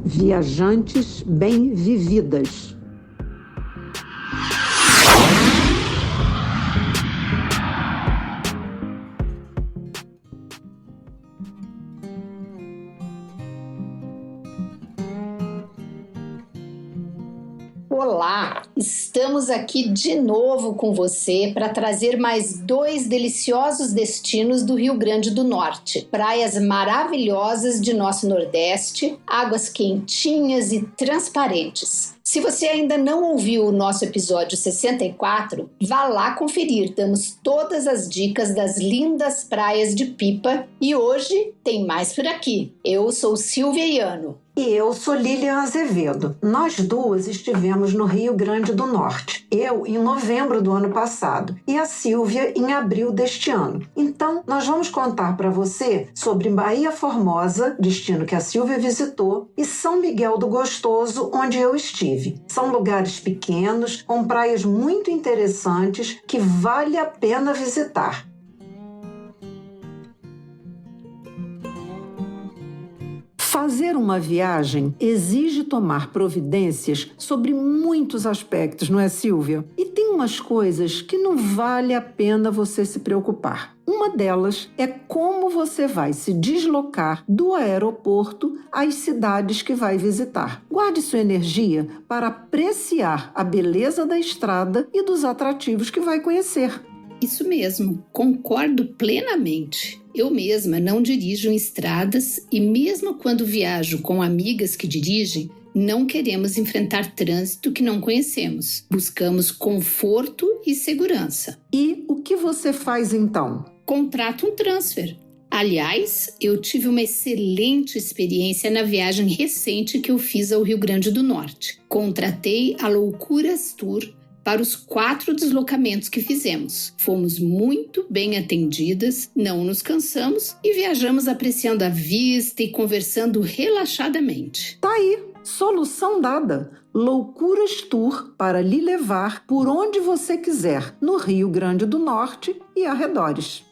Viajantes bem-vividas. Olá, estamos aqui de novo com você para trazer mais 2 deliciosos destinos do Rio Grande do Norte. Praias maravilhosas de nosso Nordeste, águas quentinhas e transparentes. Se você ainda não ouviu o nosso episódio 64, vá lá conferir, damos todas as dicas das lindas praias de Pipa e hoje tem mais por aqui. Eu sou Silvia Iano. E eu sou Lilian Azevedo. Nós duas estivemos no Rio Grande do Norte. Eu em novembro do ano passado e a Silvia em abril deste ano. Então, nós vamos contar para você sobre Baía Formosa, destino que a Silvia visitou, e São Miguel do Gostoso, onde eu estive. São lugares pequenos, com praias muito interessantes que vale a pena visitar. Fazer uma viagem exige tomar providências sobre muitos aspectos, não é, Silvia? E tem umas coisas que não vale a pena você se preocupar. Uma delas é como você vai se deslocar do aeroporto às cidades que vai visitar. Guarde sua energia para apreciar a beleza da estrada e dos atrativos que vai conhecer. Isso mesmo, concordo plenamente. Eu mesma não dirijo em estradas e mesmo quando viajo com amigas que dirigem, não queremos enfrentar trânsito que não conhecemos. Buscamos conforto e segurança. E o que você faz então? Contrato um transfer. Aliás, eu tive uma excelente experiência na viagem recente que eu fiz ao Rio Grande do Norte. Contratei a Loucuras Tour para os 4 deslocamentos que fizemos. Fomos muito bem atendidas, não nos cansamos e viajamos apreciando a vista e conversando relaxadamente. Tá aí, solução dada. Loucuras Tour para lhe levar por onde você quiser, no Rio Grande do Norte e arredores.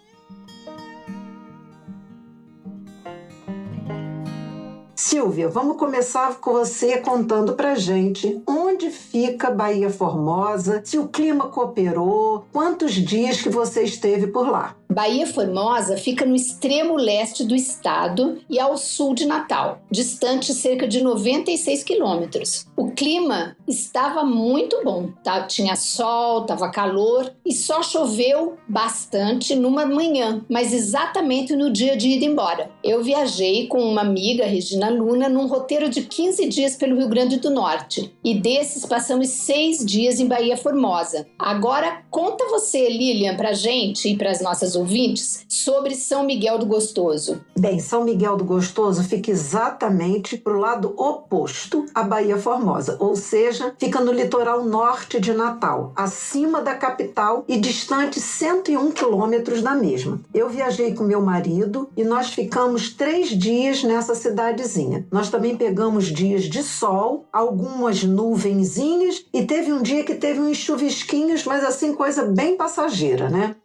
Silvia, vamos começar com você contando pra gente onde fica Baía Formosa, se o clima cooperou, quantos dias que você esteve por lá. Baía Formosa fica no extremo leste do estado e ao sul de Natal, distante cerca de 96 quilômetros. O clima estava muito bom, tá? Tinha sol, estava calor e só choveu bastante numa manhã, mas exatamente no dia de ir embora. Eu viajei com uma amiga, Regina Luna, num roteiro de 15 dias pelo Rio Grande do Norte e desses passamos 6 dias em Baía Formosa. Agora conta você, Lilian, pra gente e pras nossas ouvintes sobre São Miguel do Gostoso. Bem, São Miguel do Gostoso fica exatamente para o lado oposto à Baía Formosa, ou seja, fica no litoral norte de Natal, acima da capital e distante 101 quilômetros da mesma. Eu viajei com meu marido e nós ficamos 3 dias nessa cidadezinha. Nós também pegamos dias de sol, algumas nuvenzinhas e teve um dia que teve uns chuvisquinhos, mas assim, coisa bem passageira, né?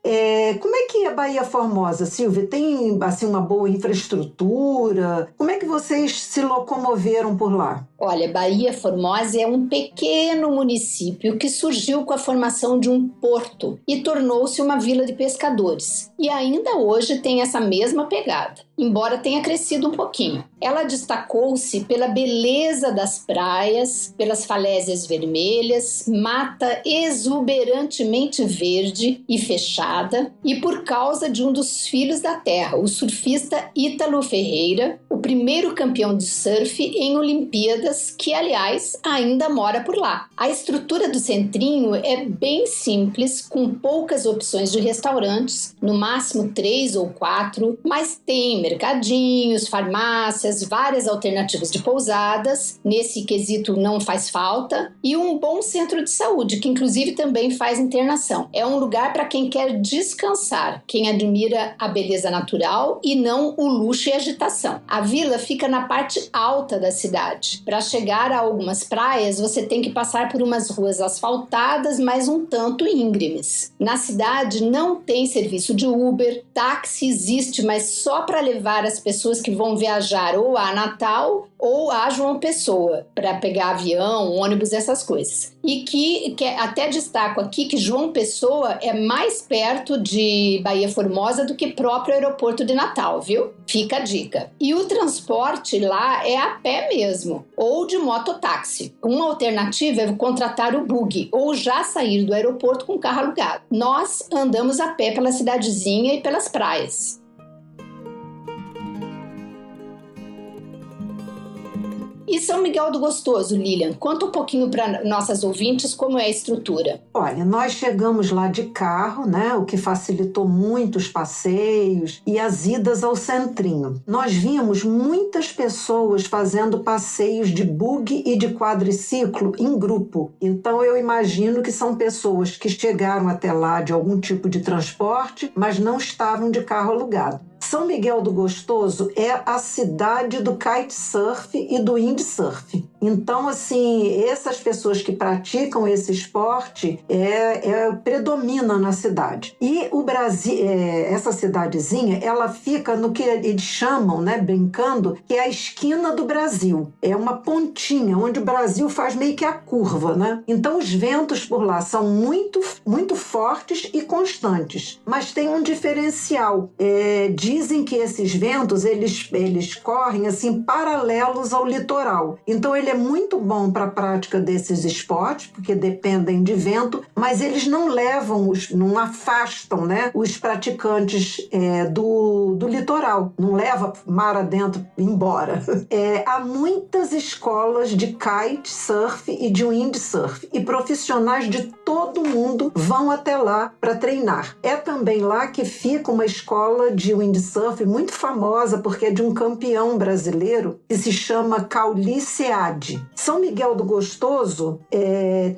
Como é que é a Baía Formosa, Silvia? Tem assim uma boa infraestrutura? Como é que vocês se locomoveram por lá? Olha, Baía Formosa é um pequeno município que surgiu com a formação de um porto e tornou-se uma vila de pescadores. E ainda hoje tem essa mesma pegada, embora tenha crescido um pouquinho. Ela destacou-se pela beleza das praias, pelas falésias vermelhas, mata exuberantemente verde e fechada, e por causa de um dos filhos da terra, o surfista Ítalo Ferreira, o primeiro campeão de surf em Olimpíadas, que, aliás, ainda mora por lá. A estrutura do centrinho é bem simples, com poucas opções de restaurantes, no máximo 3 ou 4, mas tem mercadinhos, farmácias, várias alternativas de pousadas, nesse quesito não faz falta, e um bom centro de saúde, que inclusive também faz internação. É um lugar para quem quer descansar, quem admira a beleza natural e não o luxo e agitação. A vila fica na parte alta da cidade. Para chegar a algumas praias, você tem que passar por umas ruas asfaltadas, mas um tanto íngremes. Na cidade não tem serviço de Uber, táxi existe, mas só para levar as pessoas que vão viajar ou a Natal ou a João Pessoa, para pegar avião, ônibus, essas coisas. E que até destaco aqui que João Pessoa é mais perto de Baía Formosa do que próprio aeroporto de Natal, viu? Fica a dica. E o transporte lá é a pé mesmo, ou de mototáxi. Uma alternativa é contratar o buggy, ou já sair do aeroporto com carro alugado. Nós andamos a pé pela cidadezinha e pelas praias. E São Miguel do Gostoso, Lilian, conta um pouquinho para nossas ouvintes como é a estrutura. Olha, nós chegamos lá de carro, né, o que facilitou muito os passeios e as idas ao centrinho. Nós vimos muitas pessoas fazendo passeios de buggy e de quadriciclo em grupo. Então eu imagino que são pessoas que chegaram até lá de algum tipo de transporte, mas não estavam de carro alugado. São Miguel do Gostoso é a cidade do kitesurf e do windsurf. Então, assim, essas pessoas que praticam esse esporte predominam na cidade. E o Brasil, essa cidadezinha, ela fica no que eles chamam, né, brincando, que é a esquina do Brasil. É uma pontinha onde o Brasil faz meio que a curva, né? Então, os ventos por lá são muito, muito fortes e constantes. Mas tem um diferencial. Dizem que esses ventos, eles correm assim paralelos ao litoral. Então ele é muito bom para a prática desses esportes, porque dependem de vento, mas eles não levam, não afastam, né, os praticantes do litoral. Não leva mar adentro embora. Há muitas escolas de kitesurf e de windsurf e profissionais de todo mundo vão até lá para treinar. É também lá que fica uma escola de windsurf muito famosa, porque é de um campeão brasileiro que se chama Cauli Seade. São Miguel do Gostoso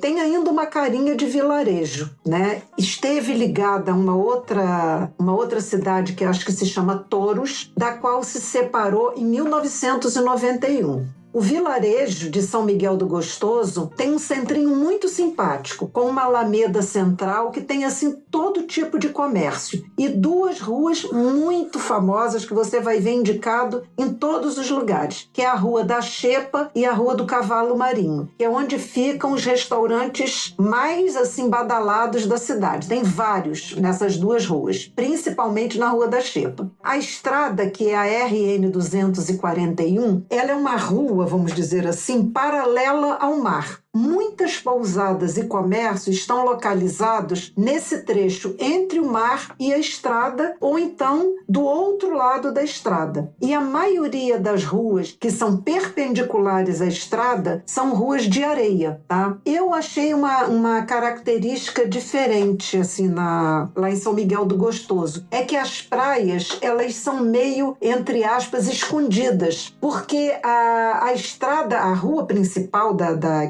tem ainda uma carinha de vilarejo, né? Esteve ligada a uma outra cidade que acho que se chama Toros, da qual se separou em 1991. O vilarejo de São Miguel do Gostoso tem um centrinho muito simpático, com uma alameda central que tem assim todo tipo de comércio e duas ruas muito famosas que você vai ver indicado em todos os lugares, que é a Rua da Xepa e a Rua do Cavalo Marinho, que é onde ficam os restaurantes mais assim badalados da cidade. Tem vários nessas duas ruas, principalmente na Rua da Xepa. A estrada, que é a RN 241, ela é uma rua, vamos dizer assim, paralela ao mar. Muitas pousadas e comércios estão localizados nesse trecho entre o mar e a estrada, ou então do outro lado da estrada. E a maioria das ruas que são perpendiculares à estrada são ruas de areia, tá? Eu achei uma característica diferente assim lá em São Miguel do Gostoso. É que as praias, elas são meio, entre aspas, escondidas, porque a estrada, a rua principal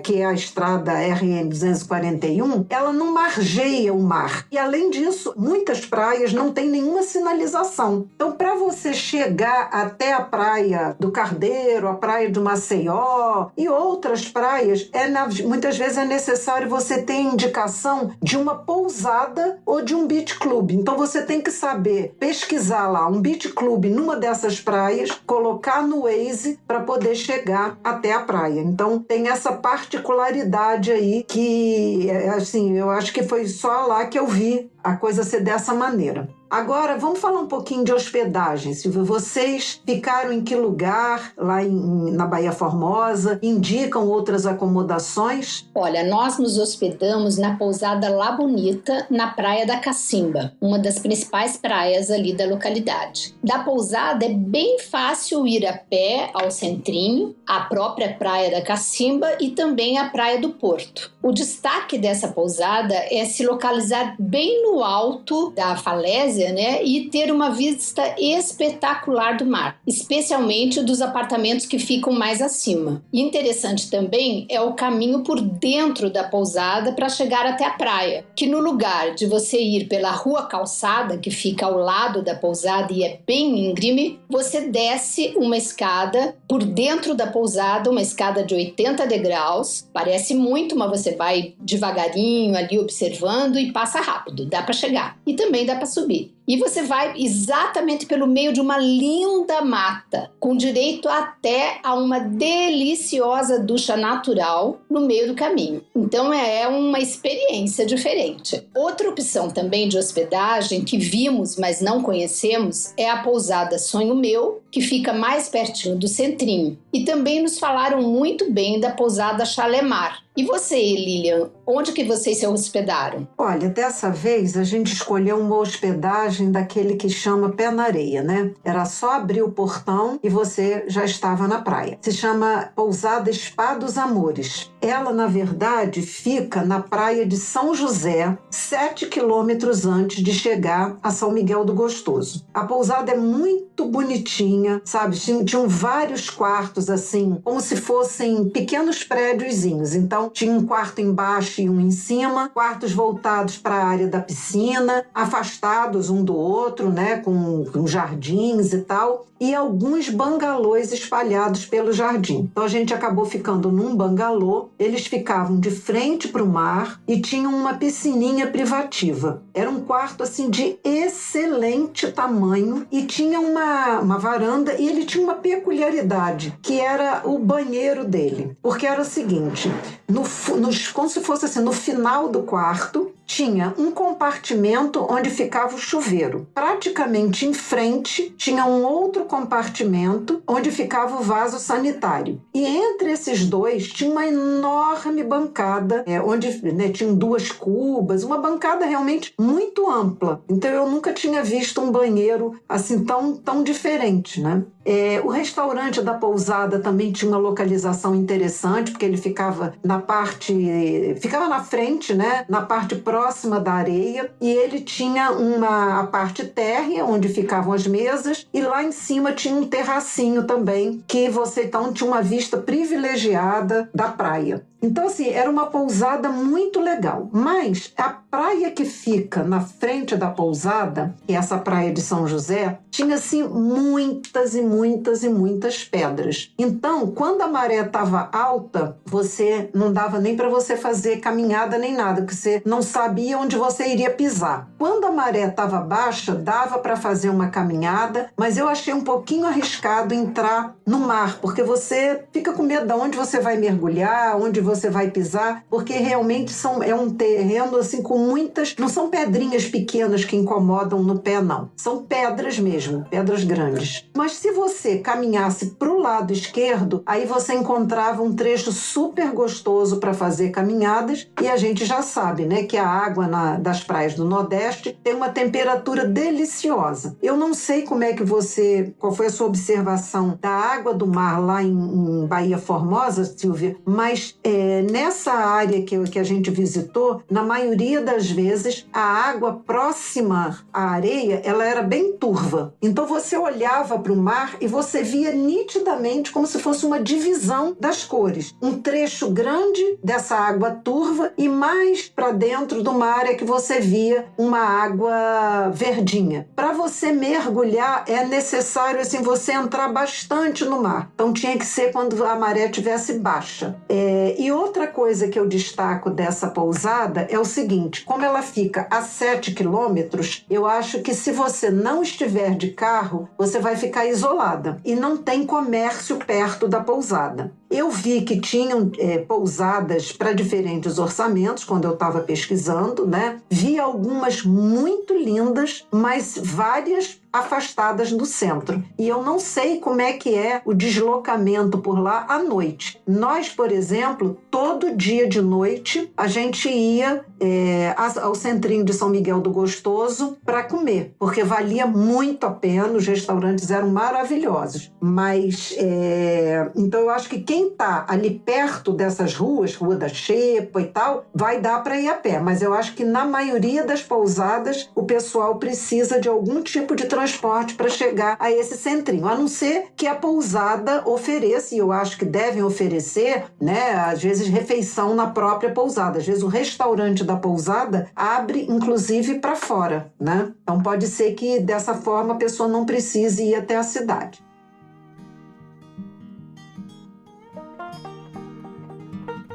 que é a estrada RN 241, ela não margeia o mar. E além disso, muitas praias não têm nenhuma sinalização. Então, para você chegar até a praia do Cardeiro, a praia do Maceió e outras praias, muitas vezes é necessário você ter indicação de uma pousada ou de um beach club. Então, você tem que saber pesquisar lá um beach club numa dessas praias, colocar no Waze para poder chegar até a praia. Então, tem essa particularidade aí que, assim, eu acho que foi só lá que eu vi a coisa ser dessa maneira. Agora, vamos falar um pouquinho de hospedagem, Silvia. Vocês ficaram em que lugar lá na Baía Formosa? Indicam outras acomodações? Olha, nós nos hospedamos na pousada La Bonita, na Praia da Cacimba, uma das principais praias ali da localidade. Da pousada é bem fácil ir a pé ao centrinho, à própria Praia da Cacimba e também à Praia do Porto. O destaque dessa pousada é se localizar bem no alto da falésia Indonésia, né? E ter uma vista espetacular do mar, especialmente dos apartamentos que ficam mais acima. E interessante também é o caminho por dentro da pousada para chegar até a praia, que no lugar de você ir pela rua calçada, que fica ao lado da pousada e é bem íngreme, você desce uma escada por dentro da pousada, uma escada de 80 degraus, parece muito, mas você vai devagarinho ali observando e passa rápido, dá para chegar e também dá para subir. E você vai exatamente pelo meio de uma linda mata, com direito até a uma deliciosa ducha natural no meio do caminho. Então é uma experiência diferente. Outra opção também de hospedagem que vimos, mas não conhecemos, é a pousada Sonho Meu, que fica mais pertinho do centrinho. E também nos falaram muito bem da pousada Chalemar. E você, Lilian, onde que vocês se hospedaram? Olha, dessa vez a gente escolheu uma hospedagem daquele que chama Pé na Areia, né? Era só abrir o portão e você já estava na praia. Se chama Pousada Spa dos Amores. Ela, na verdade, fica na praia de São José, 7 quilômetros antes de chegar a São Miguel do Gostoso. A pousada é muito bonitinha, sabe? Tinham vários quartos, assim, como se fossem pequenos prédiozinhos. Então, tinha um quarto embaixo e um em cima, quartos voltados para a área da piscina, afastados um do outro, né, com jardins e tal, e alguns bangalôs espalhados pelo jardim. Então a gente acabou ficando num bangalô, eles ficavam de frente para o mar e tinham uma piscininha privativa. Era um quarto assim de excelente tamanho e tinha uma varanda, e ele tinha uma peculiaridade, que era o banheiro dele, porque era o seguinte, como se fosse assim, no final do quarto tinha um compartimento onde ficava o chuveiro. Praticamente em frente tinha um outro compartimento onde ficava o vaso sanitário. E entre esses dois tinha uma enorme bancada, onde, né, tinham 2 cubas, uma bancada realmente muito ampla. Então eu nunca tinha visto um banheiro assim tão diferente, né? O restaurante da pousada também tinha uma localização interessante, porque ele ficava na frente, né, na parte próxima da areia, e ele tinha a parte térrea, onde ficavam as mesas, e lá em cima tinha um terracinho também, que você então tinha uma vista privilegiada da praia. Então, assim, era uma pousada muito legal. Mas a praia que fica na frente da pousada, que é essa praia de São José, tinha, assim, muitas e muitas e muitas pedras. Então, quando a maré estava alta, você não dava nem para você fazer caminhada nem nada, porque você não sabia onde você iria pisar. Quando a maré estava baixa, dava para fazer uma caminhada, mas eu achei um pouquinho arriscado entrar no mar, porque você fica com medo de onde você vai mergulhar, onde você vai pisar, porque realmente é um terreno assim com muitas, não são pedrinhas pequenas que incomodam no pé, não. São pedras mesmo, pedras grandes. Mas se você caminhasse para o lado esquerdo, aí você encontrava um trecho super gostoso para fazer caminhadas, e a gente já sabe, né, que a água das praias do Nordeste tem uma temperatura deliciosa. Eu não sei qual foi a sua observação da água do mar lá em Bahia Formosa, Silvia, mas nessa área que a gente visitou, na maioria das vezes, a água próxima à areia, ela era bem turva. Então você olhava para o mar e você via nitidamente como se fosse uma divisão das cores. Um trecho grande dessa água turva e mais para dentro do mar é que você via uma água verdinha. Para você mergulhar, é necessário assim, você entrar bastante no mar. Então tinha que ser quando a maré estivesse baixa. E outra coisa que eu destaco dessa pousada é o seguinte, como ela fica a 7 quilômetros, eu acho que se você não estiver de carro, você vai ficar isolada. E não tem comércio perto da pousada. Eu vi que tinham pousadas para diferentes orçamentos quando eu estava pesquisando, né? Vi algumas muito lindas, mas várias afastadas do centro. E eu não sei como é que é o deslocamento por lá à noite. Nós, por exemplo, todo dia de noite a gente ia ao centrinho de São Miguel do Gostoso para comer, porque valia muito a pena, os restaurantes eram maravilhosos. Mas, então eu acho que quem está ali perto dessas ruas, Rua da Xepa e tal, vai dar para ir a pé. Mas eu acho que na maioria das pousadas o pessoal precisa de algum tipo de transporte para chegar a esse centrinho, a não ser que a pousada ofereça, e eu acho que devem oferecer, né, às vezes refeição na própria pousada. Às vezes o restaurante da pousada abre, inclusive, para fora, né? Então pode ser que dessa forma a pessoa não precise ir até a cidade.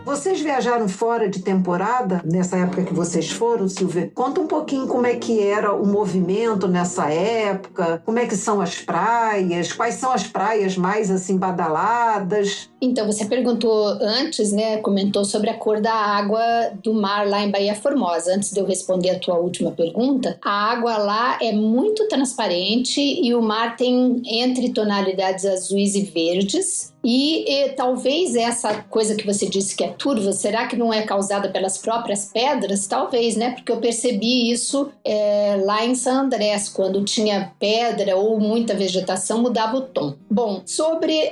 Vocês viajaram fora de temporada, nessa época que vocês foram, Silvia? Conta um pouquinho como é que era o movimento nessa época, como é que são as praias, quais são as praias mais, assim, badaladas? Então, você perguntou antes, né, comentou sobre a cor da água do mar lá em Baía Formosa. Antes de eu responder a tua última pergunta, a água lá é muito transparente e o mar tem entre tonalidades azuis e verdes. E talvez essa coisa que você disse que é turva, será que não é causada pelas próprias pedras? Talvez, né? Porque eu percebi isso lá em San Andrés, quando tinha pedra ou muita vegetação, mudava o tom. Bom, sobre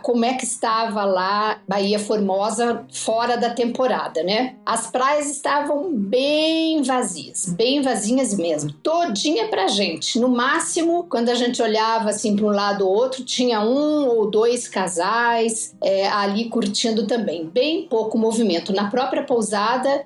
como é que estava lá Baía Formosa fora da temporada, né? As praias estavam bem vazinhas mesmo, todinha pra gente. No máximo, quando a gente olhava assim para um lado ou outro, tinha 1 ou 2 casais ali curtindo também. Bem pouco movimento. Na própria pousada,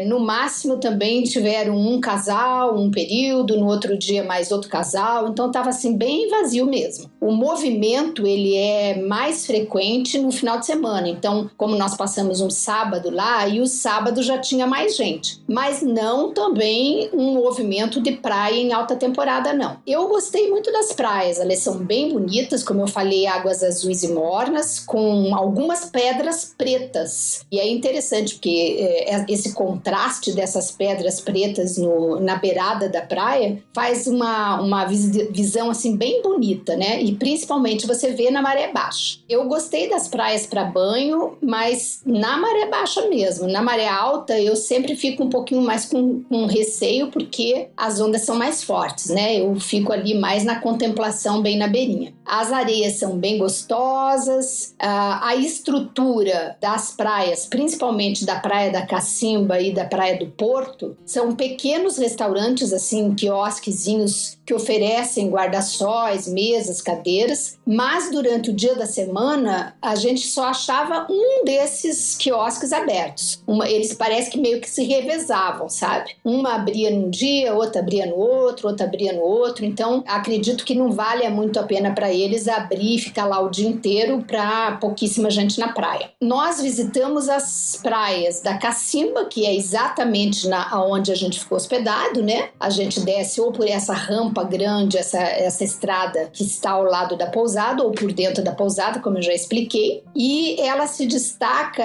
no máximo também tiveram um casal, um período, no outro dia mais outro casal, então estava assim bem vazio mesmo. O movimento ele é mais frequente no final de semana, então como nós passamos um sábado lá, e o sábado já tinha mais gente, mas não também um movimento de praia em alta temporada não. Eu gostei muito das praias, elas são bem bonitas, como eu falei, águas azuis e mornas, com algumas pedras pretas. E é interessante porque esse contraste dessas pedras pretas na beirada da praia faz uma visão assim bem bonita, né? E principalmente você vê na maré baixa. Eu gostei das praias para banho, mas na maré baixa mesmo. Na maré alta eu sempre fico um pouquinho mais com receio porque as ondas são mais fortes, né? Eu fico ali mais na contemplação, bem na beirinha. As areias são bem gostosas, a estrutura das praias, principalmente da Praia da Cacimba e da Praia do Porto, são pequenos restaurantes, assim, quiosquezinhos que oferecem guarda-sóis, mesas, cadeiras, mas durante o dia da semana a gente só achava um desses quiosques abertos. Eles parece que meio que se revezavam, sabe? Uma abria num dia, outra abria no outro, outra abria no outro, então acredito que não vale muito a pena para eles abrir e ficar lá o dia inteiro para pouquíssima gente na praia. Nós visitamos as praias da Cacimba, que é exatamente onde a gente ficou hospedado, né? A gente desce ou por essa rampa grande, essa estrada que está ao lado da pousada ou por dentro da pousada, como eu já expliquei, e ela se destaca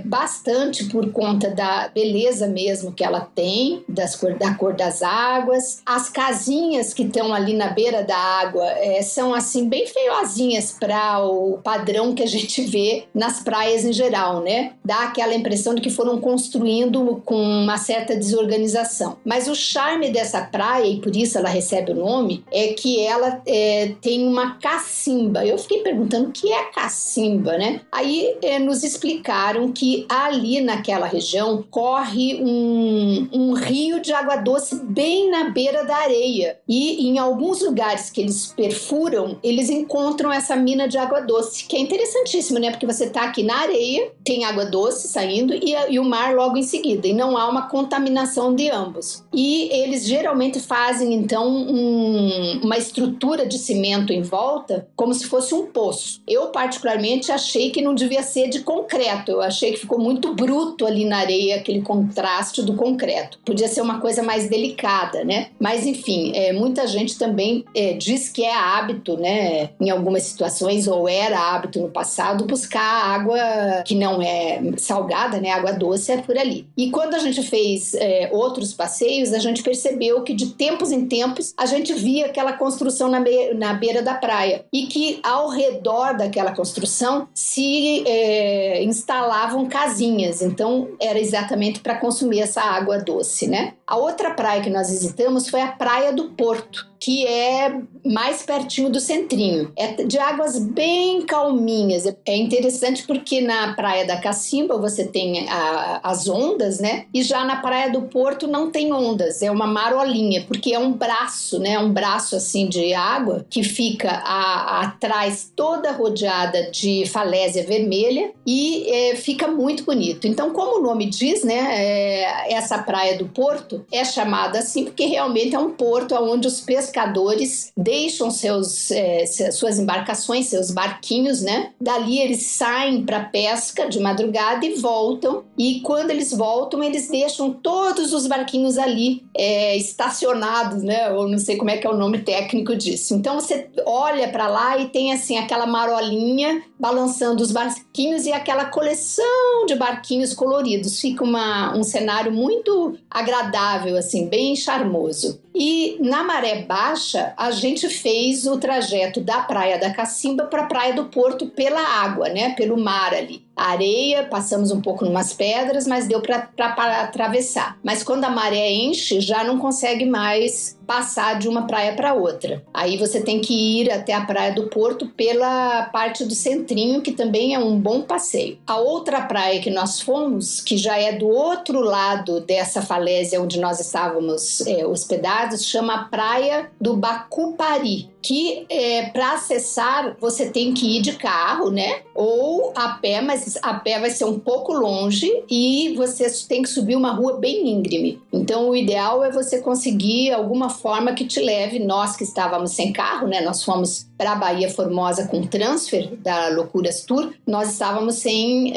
bastante por conta da beleza mesmo que ela tem, da cor das águas. As casinhas que estão ali na beira da água são assim bem feiozinhas para o padrão que a gente vê nas praias em geral, né? Dá aquela impressão de que foram construindo com uma certa desorganização. Mas o charme dessa praia, e por isso ela recebe o nome, é que ela tem uma cacimba. Eu fiquei perguntando o que é cacimba, né? Aí nos explicaram que ali naquela região corre um rio de água doce bem na beira da areia. E em alguns lugares que eles perfuram, eles encontram essa mina de água doce, que é interessantíssimo, né? Porque você está aqui na areia, tem água doce saindo e o mar logo em seguida, e não há uma contaminação de ambos. E eles geralmente fazem, então, uma estrutura de cimento em volta, como se fosse um poço. Eu, particularmente, achei que não devia ser de concreto, eu achei que ficou muito bruto ali na areia, aquele contraste do concreto. Podia ser uma coisa mais delicada, né? Mas, enfim, muita gente também diz que é hábito, né? Em algumas situações, ou era hábito no passado, buscar água que não é salgada, né? Água doce é por ali. E quando a gente fez outros passeios, a gente percebeu que de tempos em tempos a gente via aquela construção na beira da praia e que ao redor daquela construção se instalavam casinhas, então era exatamente para consumir essa água doce, né? A outra praia que nós visitamos foi a Praia do Porto, que é mais pertinho do centrinho. É de águas bem calminhas. É interessante porque na Praia da Cacimba você tem as ondas, né? E já na Praia do Porto não tem ondas, é uma marolinha, porque é um braço, né? Um braço assim de água que fica atrás toda rodeada de falésia vermelha e fica muito bonito. Então, como o nome diz, né? Essa Praia do Porto é chamada assim porque realmente é um porto onde os pescadores deixam suas embarcações, seus barquinhos, né? Dali eles saem para pesca de madrugada e voltam. E quando eles voltam, eles deixam todos os barquinhos ali estacionados, né? Ou não sei como é que é o nome técnico disso. Então você olha para lá e tem assim aquela marolinha balançando os barquinhos e aquela coleção de barquinhos coloridos. Fica um cenário muito agradável, assim, bem charmoso. E na maré baixa, a gente fez o trajeto da Praia da Cacimba para a Praia do Porto pela água, né? Pelo mar ali. A areia, passamos um pouco numas pedras, mas deu para atravessar. Mas quando a maré enche, já não consegue mais passar de uma praia para outra. Aí você tem que ir até a Praia do Porto pela parte do centrinho, que também é um bom passeio. A outra praia que nós fomos, que já é do outro lado dessa falésia onde nós estávamos hospedados, chama a Praia do Bacupari, que para acessar você tem que ir de carro, né? Ou a pé, mas a pé vai ser um pouco longe e você tem que subir uma rua bem íngreme. Então o ideal é você conseguir alguma forma que te leve. Nós que estávamos sem carro, né? Nós fomos para a Bahia Formosa com transfer da Loucuras Tour, nós estávamos sem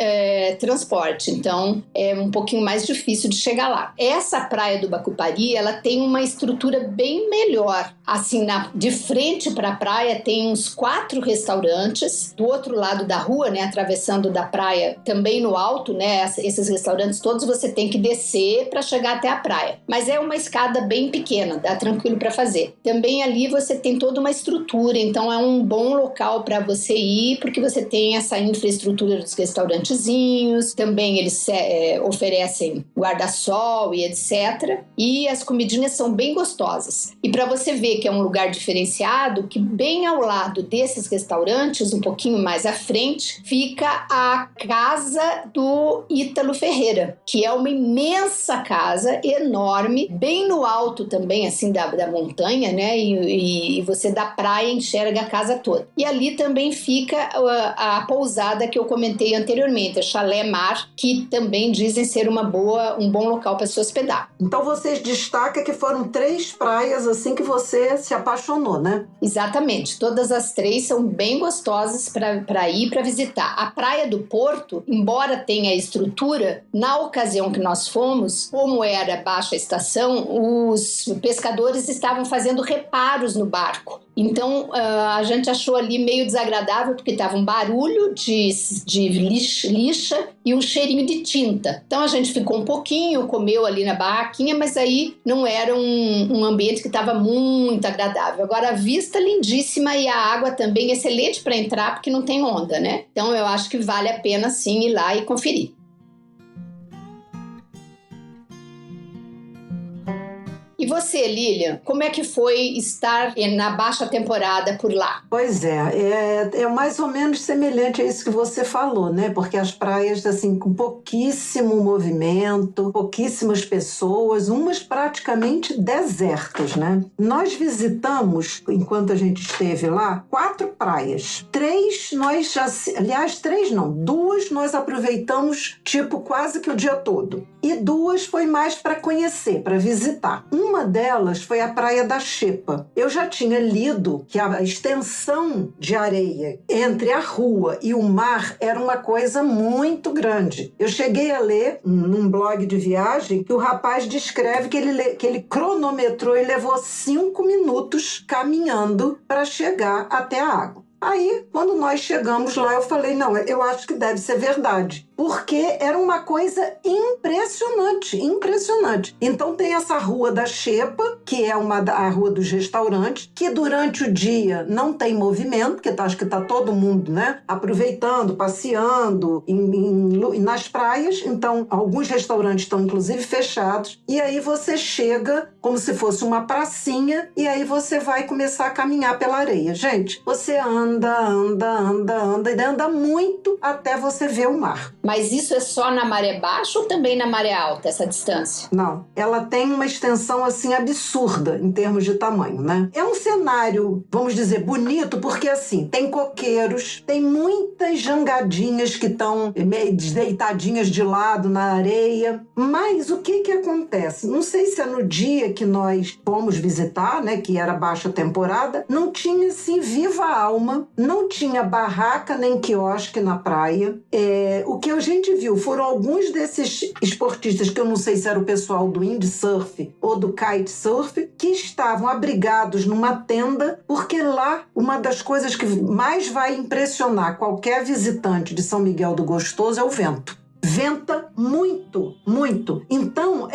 transporte, então é um pouquinho mais difícil de chegar lá. Essa Praia do Bacupari, ela tem uma estrutura bem melhor. Assim, de frente para a praia tem uns 4 restaurantes, do outro lado da rua, né, atravessando da praia, também no alto, né, esses restaurantes todos você tem que descer para chegar até a praia. Mas é uma escada bem pequena, dá tranquilo para fazer. Também ali você tem toda uma estrutura, então é um bom local para você ir, porque você tem essa infraestrutura dos restaurantezinhos, também eles oferecem guarda-sol e etc. E as comidinhas são bem gostosas. E para você ver que é um lugar diferenciado, que bem ao lado desses restaurantes, um pouquinho mais à frente, fica a casa do Ítalo Ferreira, que é uma imensa casa, enorme, bem no alto também, assim, da montanha, né? E você da praia enxerga a casa toda. E ali também fica a pousada que eu comentei anteriormente, a Chalé Mar, que também dizem ser um bom local para se hospedar. Então vocês destacam que foram 3 praias assim que você se apaixonou, né? Exatamente, todas as 3 são bem gostosas para ir para visitar. A Praia do Porto, embora tenha estrutura, na ocasião que nós fomos, como era baixa estação, os pescadores estavam fazendo reparos no barco. Então a gente achou ali meio desagradável porque estava um barulho de lixa e um cheirinho de tinta. Então a gente ficou um pouquinho, comeu ali na barraquinha, mas aí não era um ambiente que estava muito agradável. Agora a vista lindíssima e a água também excelente para entrar porque não tem onda, né? Então eu acho que vale a pena sim ir lá e conferir. E você, Lilian, como é que foi estar na baixa temporada por lá? Pois é mais ou menos semelhante a isso que você falou, né? Porque as praias, assim, com pouquíssimo movimento, pouquíssimas pessoas, umas praticamente desertas, né? Nós visitamos, enquanto a gente esteve lá, 4 praias. 3 nós já... Aliás, 3 não. 2 nós aproveitamos, tipo, quase que o dia todo. E 2 foi mais para conhecer, para visitar. Uma delas foi a Praia da Xepa. Eu já tinha lido que a extensão de areia entre a rua e o mar era uma coisa muito grande. Eu cheguei a ler num blog de viagem que o rapaz descreve que ele cronometrou e levou 5 minutos caminhando para chegar até a água. Aí, quando nós chegamos lá, eu falei, não, eu acho que deve ser verdade. porque era uma coisa impressionante, impressionante. Então tem essa Rua da Xepa, que é a rua dos restaurantes, que durante o dia não tem movimento, porque acho que está todo mundo, né, aproveitando, passeando nas praias. Então alguns restaurantes estão inclusive fechados, e aí você chega como se fosse uma pracinha, e aí você vai começar a caminhar pela areia. Gente, você anda e anda muito até você ver o mar. Mas isso é só na maré baixa ou também na maré alta, essa distância? Não, ela tem uma extensão assim absurda em termos de tamanho, né? É um cenário, vamos dizer, bonito, porque assim, tem coqueiros, tem muitas jangadinhas que estão meio deitadinhas de lado na areia, mas o que acontece? Não sei se é no dia que nós fomos visitar, né, que era baixa temporada, não tinha assim viva alma, não tinha barraca nem quiosque na praia. O que a gente viu foram alguns desses esportistas, que eu não sei se era o pessoal do windsurf ou do kitesurf, que estavam abrigados numa tenda, porque lá uma das coisas que mais vai impressionar qualquer visitante de São Miguel do Gostoso é o vento. Venta muito, muito. Então,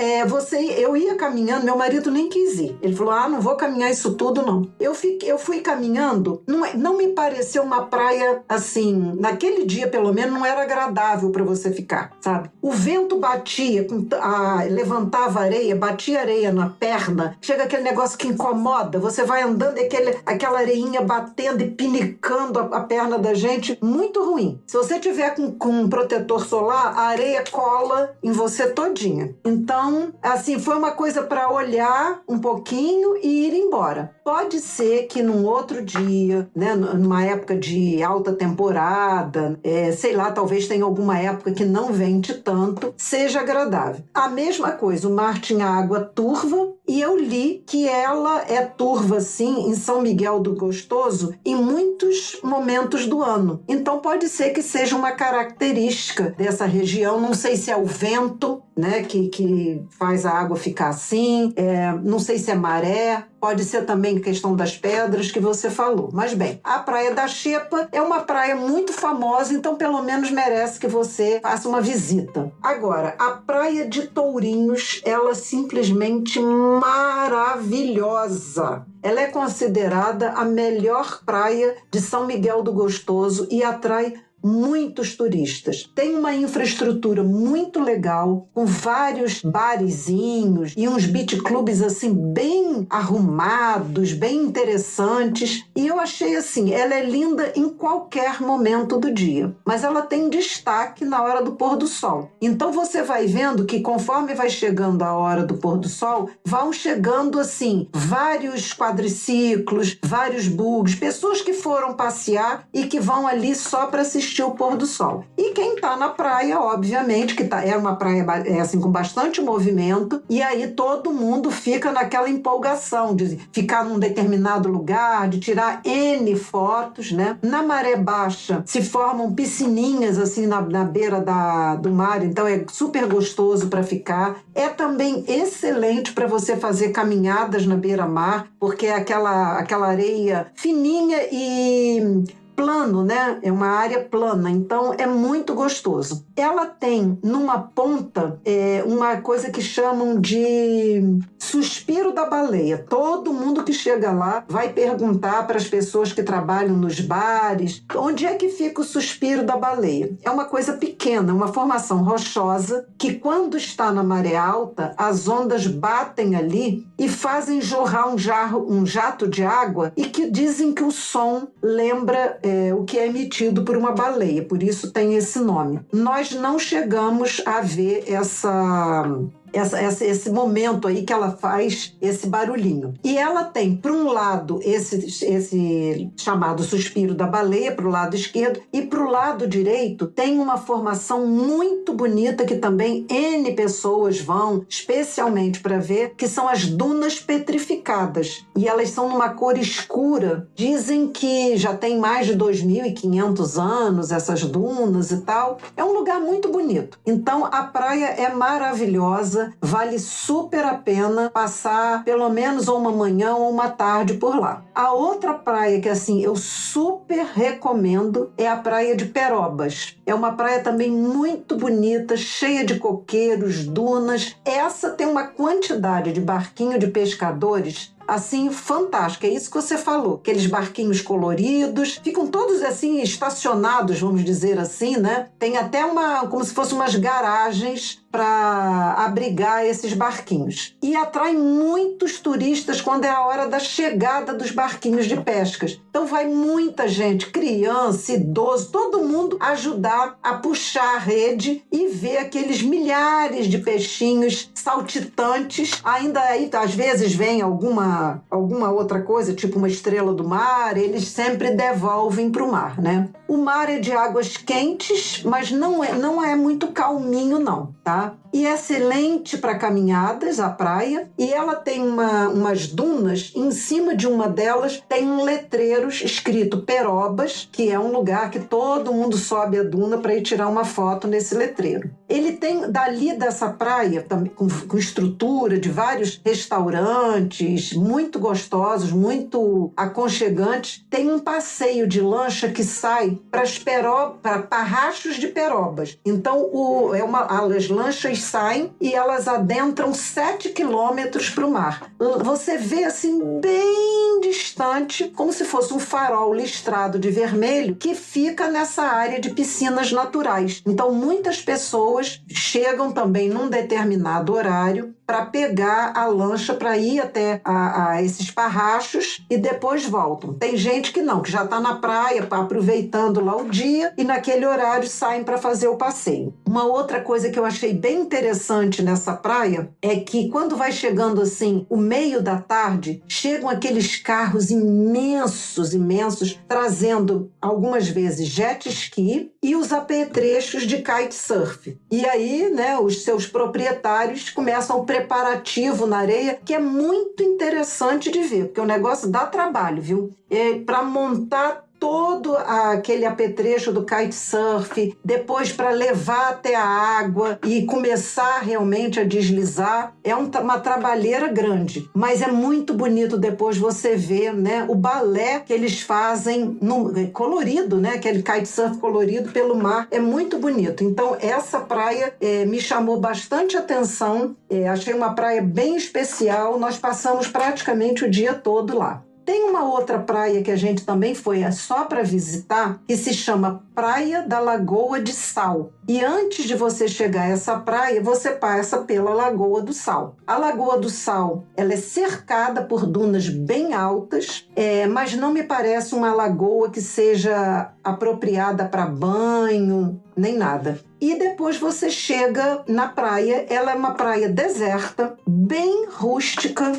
eu ia caminhando, meu marido nem quis ir. Ele falou, não vou caminhar isso tudo, não. Eu fui caminhando, não me pareceu uma praia, assim, naquele dia, pelo menos, não era agradável para você ficar, sabe? O vento batia, levantava areia, batia areia na perna, chega aquele negócio que incomoda, você vai andando e aquela areinha batendo e pinicando a perna da gente, muito ruim. Se você tiver com um protetor solar, a areia cola em você todinha. Então, assim, foi uma coisa para olhar um pouquinho e ir embora. Pode ser que num outro dia, né, numa época de alta temporada, sei lá, talvez tenha alguma época que não vente tanto, seja agradável. A mesma coisa, o mar tinha água turva, e eu li que ela é turva, sim, em São Miguel do Gostoso, em muitos momentos do ano. Então pode ser que seja uma característica dessa região. Não sei se é o vento, né, que faz a água ficar assim, não sei se é maré, pode ser também questão das pedras que você falou. Mas bem, a Praia da Xepa é uma praia muito famosa, então pelo menos merece que você faça uma visita. Agora, a Praia de Tourinhos, ela é simplesmente maravilhosa. Ela é considerada a melhor praia de São Miguel do Gostoso e atrai muitos turistas. Tem uma infraestrutura muito legal, com vários barezinhos e uns beach clubs assim bem arrumados, bem interessantes. E eu achei assim, ela é linda em qualquer momento do dia, mas ela tem destaque na hora do pôr do sol. Então você vai vendo que conforme vai chegando a hora do pôr do sol, vão chegando assim vários quadriciclos, vários bugs, pessoas que foram passear e que vão ali só para assistir o pôr do sol. E quem está na praia, obviamente, que é uma praia assim, com bastante movimento, e aí todo mundo fica naquela empolgação de ficar num determinado lugar, de tirar N fotos, né? Na maré baixa se formam piscininhas assim na beira do mar, então é super gostoso para ficar. É também excelente para você fazer caminhadas na beira-mar, porque é aquela areia fininha e plano, né? É uma área plana, então é muito gostoso. Ela tem numa ponta uma coisa que chamam de suspiro da baleia. Todo mundo que chega lá vai perguntar para as pessoas que trabalham nos bares onde é que fica o suspiro da baleia. É uma coisa pequena, uma formação rochosa que quando está na maré alta, as ondas batem ali e fazem jorrar um jato de água e que dizem que o som lembra o que é emitido por uma baleia, por isso tem esse nome. Nós não chegamos a ver esse momento aí que ela faz esse barulhinho. E ela tem, para um lado, esse chamado suspiro da baleia, para o lado esquerdo, e para o lado direito tem uma formação muito bonita que também N pessoas vão, especialmente para ver, que são as dunas petrificadas. E elas são numa cor escura. Dizem que já tem mais de 2.500 anos essas dunas e tal. É um lugar muito bonito. Então, a praia é maravilhosa. Formosa, vale super a pena passar pelo menos uma manhã ou uma tarde por lá. A outra praia que assim eu super recomendo é a praia de Perobas. É uma praia também muito bonita, cheia de coqueiros, dunas. Essa tem uma quantidade de barquinho de pescadores assim, fantástico. É isso que você falou. Aqueles barquinhos coloridos, ficam todos assim estacionados, vamos dizer assim, né? Tem até como se fossem umas garagens para abrigar esses barquinhos. E atrai muitos turistas quando é a hora da chegada dos barquinhos de pescas. Então vai muita gente, criança, idoso, todo mundo ajudar a puxar a rede e ver aqueles milhares de peixinhos saltitantes. Ainda aí, às vezes, vem alguma outra coisa, tipo uma estrela do mar, eles sempre devolvem para o mar, né? O mar é de águas quentes, mas não é muito calminho, não, tá? E é excelente para caminhadas, a praia, e ela tem umas dunas, em cima de uma delas tem um letreiro escrito Perobas, que é um lugar que todo mundo sobe a duna para ir tirar uma foto nesse letreiro. Ele tem, dali dessa praia, com estrutura de vários restaurantes, muito gostosos, muito aconchegantes, tem um passeio de lancha que sai para Parrachos de Perobas. Então, as lanchas saem e elas adentram 7 quilômetros para o mar. Você vê assim bem distante, como se fosse um farol listrado de vermelho que fica nessa área de piscinas naturais. Então muitas pessoas chegam também num determinado horário para pegar a lancha para ir até a esses parrachos e depois voltam. Tem gente que não, que já está na praia aproveitando lá o dia e naquele horário saem para fazer o passeio. Uma outra coisa que eu achei bem interessante nessa praia é que quando vai chegando assim o meio da tarde, chegam aqueles carros imensos, trazendo algumas vezes jet ski e os apetrechos de kitesurf. E aí, né, os seus proprietários começam o preparativo na areia, que é muito interessante de ver, porque o negócio dá trabalho, viu? Para montar todo aquele apetrecho do kitesurf, depois para levar até a água e começar realmente a deslizar, é uma trabalheira grande, mas é muito bonito depois você ver, né, o balé que eles fazem colorido, né, aquele kitesurf colorido pelo mar, é muito bonito. Então essa praia me chamou bastante atenção, achei uma praia bem especial, nós passamos praticamente o dia todo lá. Tem uma outra praia que a gente também foi só para visitar, que se chama Praia da Lagoa de Sal. E antes de você chegar a essa praia, você passa pela Lagoa do Sal. A Lagoa do Sal, ela é cercada por dunas bem altas, mas não me parece uma lagoa que seja apropriada para banho, nem nada. E depois você chega na praia, ela é uma praia deserta, bem rústica,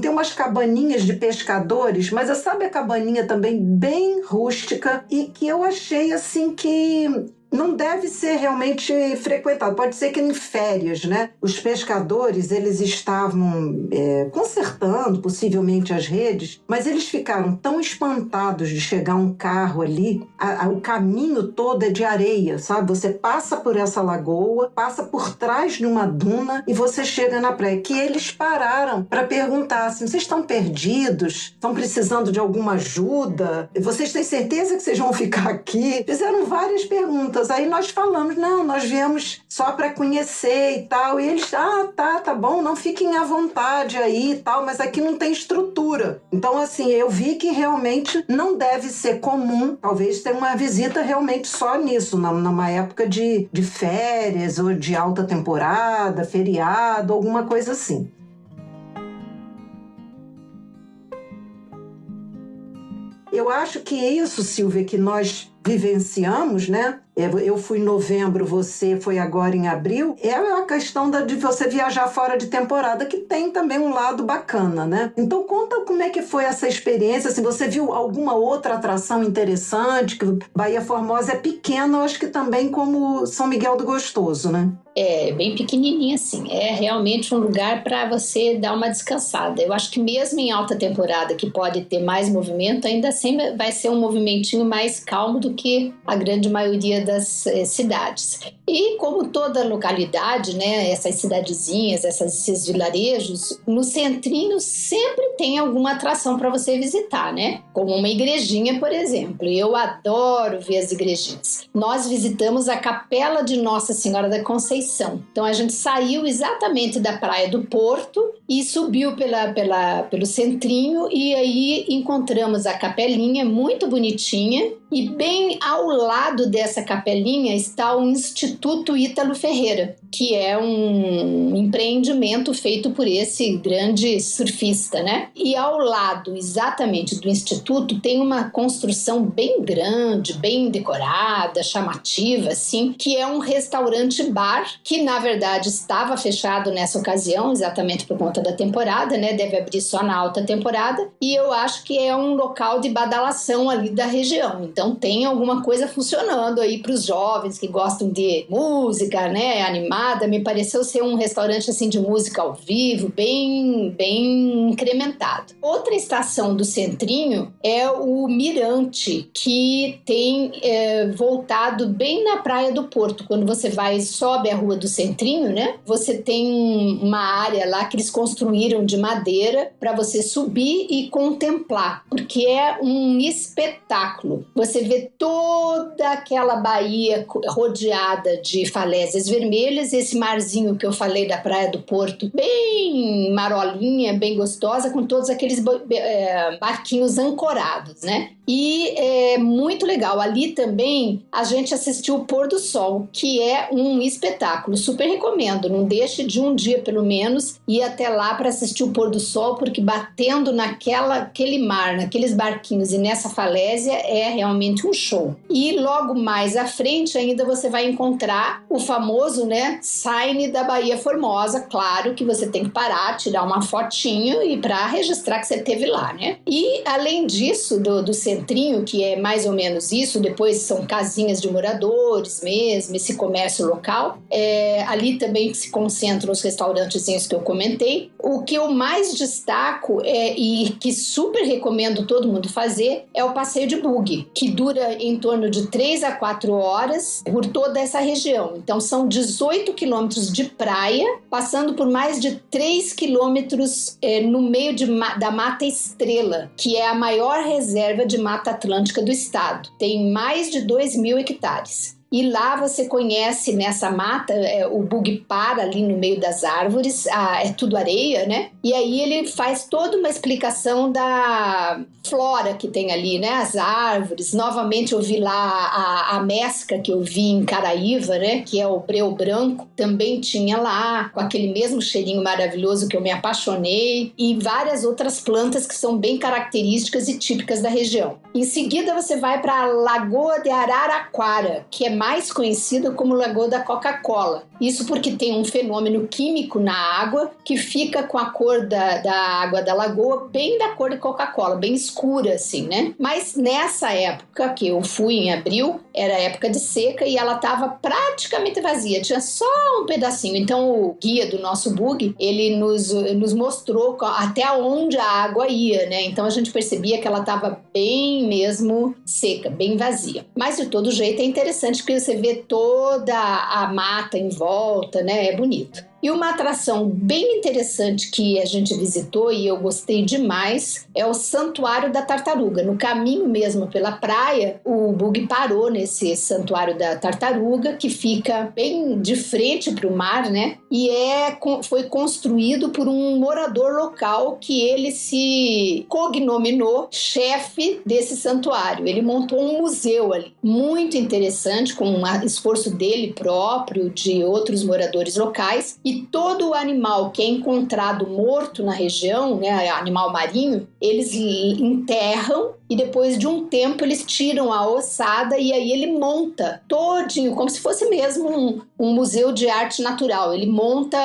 tem umas cabaninhas de pescadores, mas sabe a cabaninha também bem rústica e que eu achei assim que não deve ser realmente frequentado. Pode ser que em férias, né? Os pescadores, eles estavam consertando possivelmente as redes, mas eles ficaram tão espantados de chegar um carro ali, o caminho todo é de areia, sabe? Você passa por essa lagoa, passa por trás de uma duna e você chega na praia, que eles pararam para perguntar assim, vocês estão perdidos? Estão precisando de alguma ajuda? Vocês têm certeza que vocês vão ficar aqui? Fizeram várias perguntas. Aí nós falamos, não, nós viemos só para conhecer e tal. E eles, tá bom, não fiquem à vontade aí e tal, mas aqui não tem estrutura. Então, assim, eu vi que realmente não deve ser comum, talvez ter uma visita realmente só nisso, numa época de férias ou de alta temporada, feriado, alguma coisa assim. Eu acho que isso, Silvia, que nós vivenciamos, né? Eu fui em novembro, você foi agora em abril. É a questão de você viajar fora de temporada, que tem também um lado bacana, né? Então conta como é que foi essa experiência, se você viu alguma outra atração interessante, que Baía Formosa é pequena, eu acho que também como São Miguel do Gostoso, né? É bem pequenininha assim, é realmente um lugar para você dar uma descansada. Eu acho que mesmo em alta temporada, que pode ter mais movimento, ainda assim vai ser um movimentinho mais calmo do que a grande maioria das cidades. E como toda localidade, né, essas cidadezinhas, esses vilarejos, no centrinho sempre tem alguma atração para você visitar, né? Como uma igrejinha, por exemplo. Eu adoro ver as igrejinhas. Nós visitamos a Capela de Nossa Senhora da Conceição. Então a gente saiu exatamente da Praia do Porto e subiu pelo centrinho, e aí encontramos a capelinha muito bonitinha, e bem ao lado dessa capelinha está o Instituto Ítalo Ferreira, que é um empreendimento feito por esse grande surfista, né? E ao lado exatamente do instituto tem uma construção bem grande, bem decorada, chamativa, assim, que é um restaurante-bar, que na verdade estava fechado nessa ocasião, exatamente por conta da temporada, né? Deve abrir só na alta temporada, e eu acho que é um local de badalação ali da região. Então tem alguma coisa funcionando aí para os jovens que gostam de música, né, animada. Me pareceu ser um restaurante assim de música ao vivo, bem incrementado. Outra estação do centrinho é o Mirante, que tem voltado bem na Praia do Porto. Quando você sobe a rua do centrinho, né, você tem uma área lá que eles construíram de madeira para você subir e contemplar, porque é um espetáculo. Você vê toda aquela baía rodeada de falésias vermelhas, esse marzinho que eu falei da Praia do Porto, bem marolinha, bem gostosa, com todos aqueles barquinhos ancorados, né? E é muito legal. Ali também a gente assistiu o pôr do sol, que é um espetáculo. Super recomendo. Não deixe de um dia, pelo menos, ir até lá para assistir o pôr do sol, porque batendo naquele mar, naqueles barquinhos e nessa falésia é realmente um show. E logo mais à frente ainda você vai encontrar o famoso, né, Sign da Baía Formosa. Claro que você tem que parar, tirar uma fotinho e para registrar que você esteve lá, né? E além disso, do centrinho, que é mais ou menos isso, depois são casinhas de moradores mesmo, esse comércio local, ali também se concentram os restaurantezinhos que eu comentei. O que eu mais destaco e que super recomendo todo mundo fazer é o passeio de buggy, que dura em torno de 3 a 4 horas por toda essa região. Então são 18 quilômetros de praia, passando por mais de 3 quilômetros no meio da Mata Estrela, que é a maior reserva de Mata Atlântica do estado. Tem mais de 2.000 hectares. E lá você conhece, nessa mata, o buggy para ali no meio das árvores, é tudo areia, né? E aí ele faz toda uma explicação da flora que tem ali, né? As árvores. Novamente eu vi lá a mesca que eu vi em Caraíva, né? Que é o breu branco, também tinha lá, com aquele mesmo cheirinho maravilhoso que eu me apaixonei, e várias outras plantas que são bem características e típicas da região. Em seguida você vai para a Lagoa de Araraquara, que é mais conhecida como Lagoa da Coca-Cola. Isso porque tem um fenômeno químico na água que fica com a cor da água da lagoa bem da cor de Coca-Cola, bem escura assim, né? Mas nessa época que eu fui em abril, era época de seca e ela estava praticamente vazia, tinha só um pedacinho. Então o guia do nosso bug, ele nos mostrou até onde a água ia, né? Então a gente percebia que ela estava bem mesmo seca, bem vazia. Mas de todo jeito é interessante porque você vê toda a mata em volta, né? É bonito. E uma atração bem interessante que a gente visitou e eu gostei demais é o Santuário da Tartaruga. No caminho mesmo pela praia, o bug parou nesse Santuário da Tartaruga, que fica bem de frente para o mar, né? E foi construído por um morador local que ele se cognominou chefe desse santuário. Ele montou um museu ali, muito interessante, com um esforço dele próprio, de outros moradores locais. E todo animal que é encontrado morto na região, né, animal marinho, eles enterram e depois de um tempo eles tiram a ossada e aí ele monta todinho, como se fosse mesmo um museu de arte natural. Ele monta,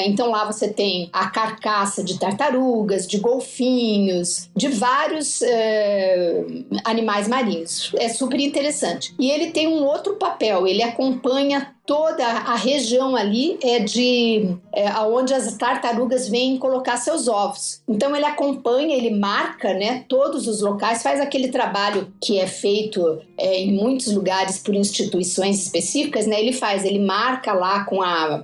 então lá você tem a carcaça de tartarugas, de golfinhos, de vários animais marinhos. É super interessante. E ele tem um outro papel, ele acompanha toda a região ali onde as tartarugas vêm colocar seus ovos. Então ele acompanha, ele marca, né, todos os locais, faz aquele trabalho que é feito em muitos lugares por instituições específicas, né? Ele marca lá com a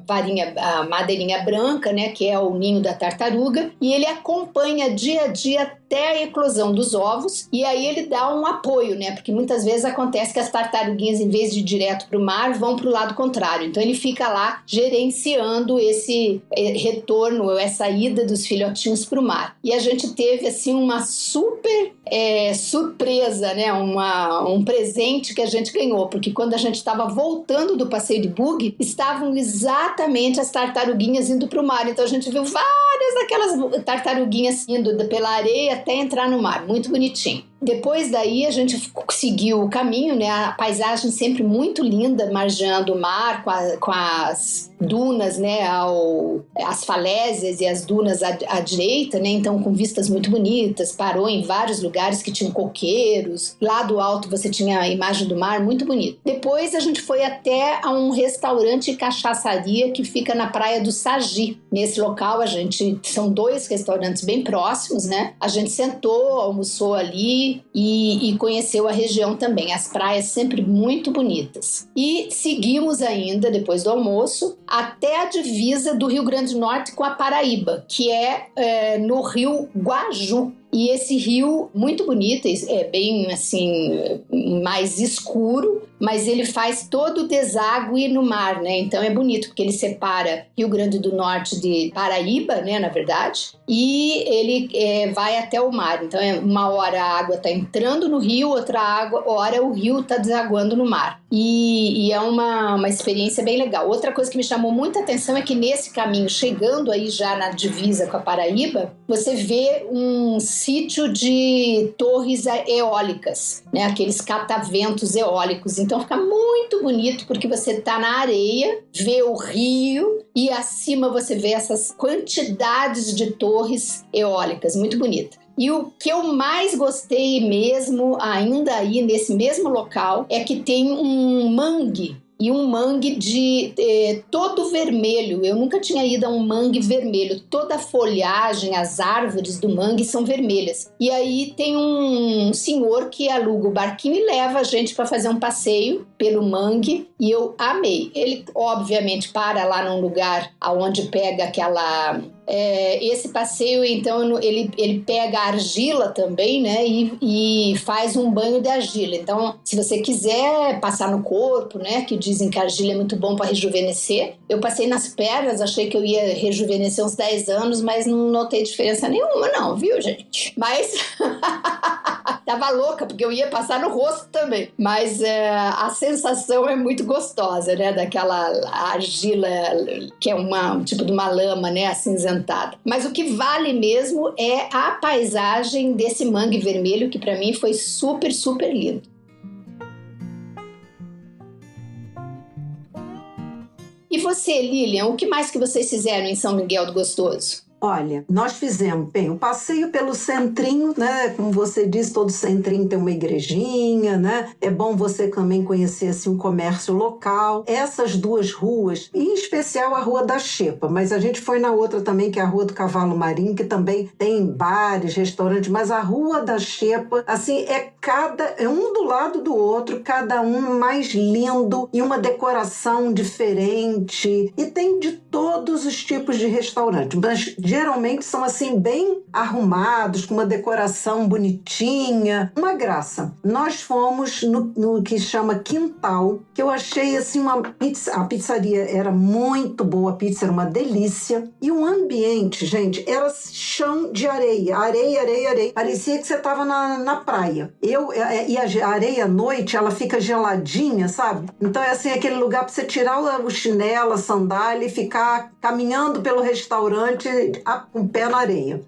madeirinha branca, né, que é o ninho da tartaruga, e ele acompanha dia a dia até a eclosão dos ovos, e aí ele dá um apoio, né? Porque muitas vezes acontece que as tartaruguinhas, em vez de ir direto para o mar, vão para o lado contrário. Então ele fica lá gerenciando esse retorno, essa ida dos filhotinhos para o mar. E a gente teve assim uma super surpresa, né? Um presente que a gente ganhou, porque quando a gente estava voltando do passeio de buggy, estavam exatamente as tartaruguinhas indo para o mar. Então a gente viu várias daquelas tartaruguinhas indo pela areia até entrar no mar. Muito bonitinho. Depois daí a gente seguiu o caminho, né? A paisagem sempre muito linda, margeando o mar com as dunas, né? As falésias e as dunas à direita, né? Então com vistas muito bonitas. Parou em vários lugares que tinham coqueiros. Lá do alto você tinha a imagem do mar, muito bonito. Depois a gente foi até a um restaurante e cachaçaria que fica na praia do Sagi. Nesse local são 2 restaurantes bem próximos, né? A gente sentou, almoçou ali e conheceu a região também. As praias sempre muito bonitas. E seguimos ainda, depois do almoço, até a divisa do Rio Grande do Norte com a Paraíba, que é no Rio Guaju. E esse rio, muito bonito, é bem assim, mais escuro, mas ele faz todo o deságue no mar, né? Então é bonito, porque ele separa Rio Grande do Norte de Paraíba, né, na verdade, e ele vai até o mar. Então uma hora a água está entrando no rio, outra hora o rio está desaguando no mar. E é uma experiência bem legal. Outra coisa que me chamou muita atenção é que nesse caminho, chegando aí já na divisa com a Paraíba, você vê um sítio de torres eólicas, né? Aqueles cataventos eólicos. Então fica muito bonito porque você está na areia, vê o rio e acima você vê essas quantidades de torres eólicas. Muito bonito. E o que eu mais gostei mesmo, ainda aí nesse mesmo local, é que tem um mangue. E um mangue todo vermelho. Eu nunca tinha ido a um mangue vermelho. Toda a folhagem, as árvores do mangue são vermelhas. E aí tem um senhor que aluga o barquinho e leva a gente para fazer um passeio pelo mangue. E eu amei. Ele, obviamente, para lá num lugar onde pega aquela... esse passeio, então, ele pega a argila também, né? E faz um banho de argila. Então, se você quiser passar no corpo, né? Que dizem que a argila é muito bom para rejuvenescer. Eu passei nas pernas, achei que eu ia rejuvenescer uns 10 anos, mas não notei diferença nenhuma, não, viu, gente? Mas tava louca, porque eu ia passar no rosto também. Mas a sensação é muito gostosa, né? Daquela argila que é um tipo de uma lama, né? Acinzentada. Mas o que vale mesmo é a paisagem desse mangue vermelho, que para mim foi super, super lindo. E você, Lilian, o que mais que vocês fizeram em São Miguel do Gostoso? Olha, nós fizemos, um passeio pelo centrinho, né? Como você disse, todo centrinho tem uma igrejinha, né? É bom você também conhecer, assim, um comércio local. Essas 2 ruas, em especial a Rua da Xepa, mas a gente foi na outra também, que é a Rua do Cavalo Marinho, que também tem bares, restaurantes, mas a Rua da Xepa, assim, é um do lado do outro, cada um mais lindo e uma decoração diferente. E tem de todos os tipos de restaurante, mas geralmente são assim bem arrumados, com uma decoração bonitinha, uma graça. Nós fomos no que chama Quintal, que eu achei assim uma pizza, a pizzaria era muito boa, a pizza era uma delícia, e o ambiente, gente, era chão de areia, areia, parecia que você estava na praia. E a areia à noite, ela fica geladinha, sabe? Então é assim, aquele lugar para você tirar o chinelo, a sandália e ficar caminhando pelo restaurante com o pé na areia.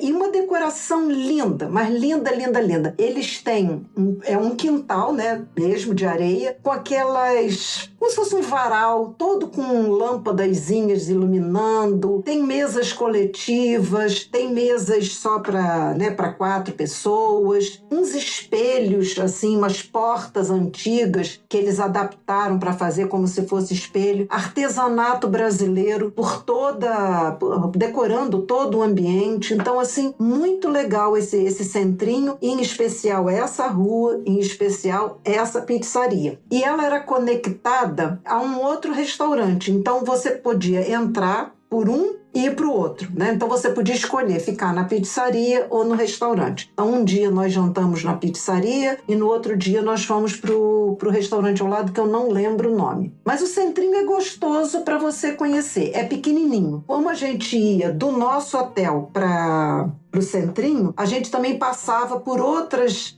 E uma decoração linda, mas linda. Eles têm um quintal, né, mesmo de areia, com aquelas como se fosse um varal, todo com lâmpadazinhas iluminando. Tem mesas coletivas, tem mesas só para 4 pessoas, uns espelhos, assim, umas portas antigas que eles adaptaram para fazer como se fosse espelho. Artesanato brasileiro decorando todo o ambiente. Então, assim, muito legal esse centrinho, em especial essa rua, em especial essa pizzaria. E ela era conectada a um outro restaurante, então você podia entrar por um e ir para o outro, né? Então você podia escolher ficar na pizzaria ou no restaurante. Então um dia nós jantamos na pizzaria e no outro dia nós fomos pro restaurante ao lado, que eu não lembro o nome. Mas o centrinho é gostoso para você conhecer, é pequenininho. Como a gente ia do nosso hotel para o centrinho, a gente também passava por outros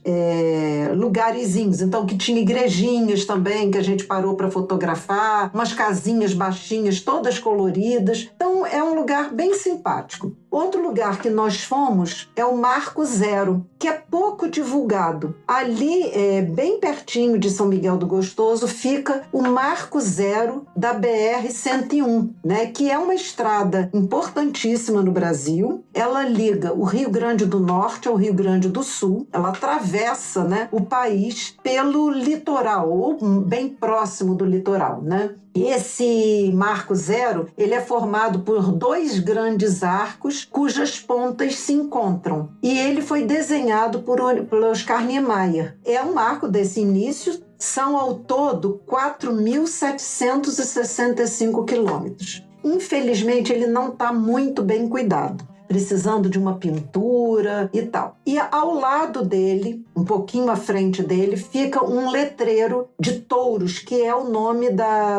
lugarzinhos, então que tinha igrejinhas também, que a gente parou para fotografar, umas casinhas baixinhas, todas coloridas. Então é um lugar bem simpático. Outro lugar que nós fomos é o Marco Zero, que é pouco divulgado. Ali, bem pertinho de São Miguel do Gostoso, fica o Marco Zero da BR-101, né? Que é uma estrada importantíssima no Brasil. Ela liga o Rio Grande do Norte ao Rio Grande do Sul. Ela atravessa, né, o país pelo litoral, ou bem próximo do litoral, né? Esse Marco Zero, ele é formado por 2 grandes arcos cujas pontas se encontram. E ele foi desenhado por Oscar Niemeyer. É um arco desse início. São ao todo 4.765 quilômetros. Infelizmente, ele não está muito bem cuidado, precisando de uma pintura e tal. E ao lado dele, um pouquinho à frente dele, fica um letreiro de Touros, que é o nome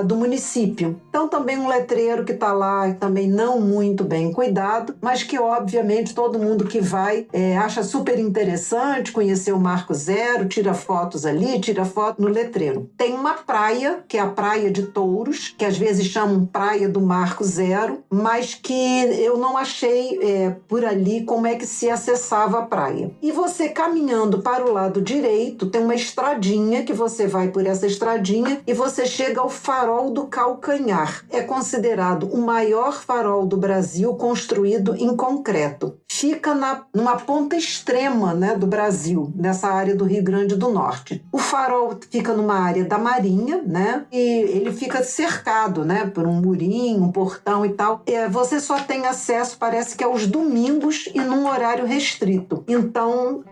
do município. Então também um letreiro que está lá, também não muito bem cuidado, mas que obviamente todo mundo que vai acha super interessante conhecer o Marco Zero, tira fotos ali, tira foto no letreiro. Tem uma praia, que é a Praia de Touros, que às vezes chamam Praia do Marco Zero, mas que eu não achei por ali como é que se acessava a praia. E você caminhando para o lado direito, tem uma estradinha que você vai por essa estradinha e você chega ao Farol do Calcanhar. É considerado o maior farol do Brasil construído em concreto. Fica numa ponta extrema, né, do Brasil, nessa área do Rio Grande do Norte. O farol fica numa área da Marinha, né, e ele fica cercado, né, por um murinho, um portão e tal. Você só tem acesso, parece que aos domingos e num horário restrito. Então,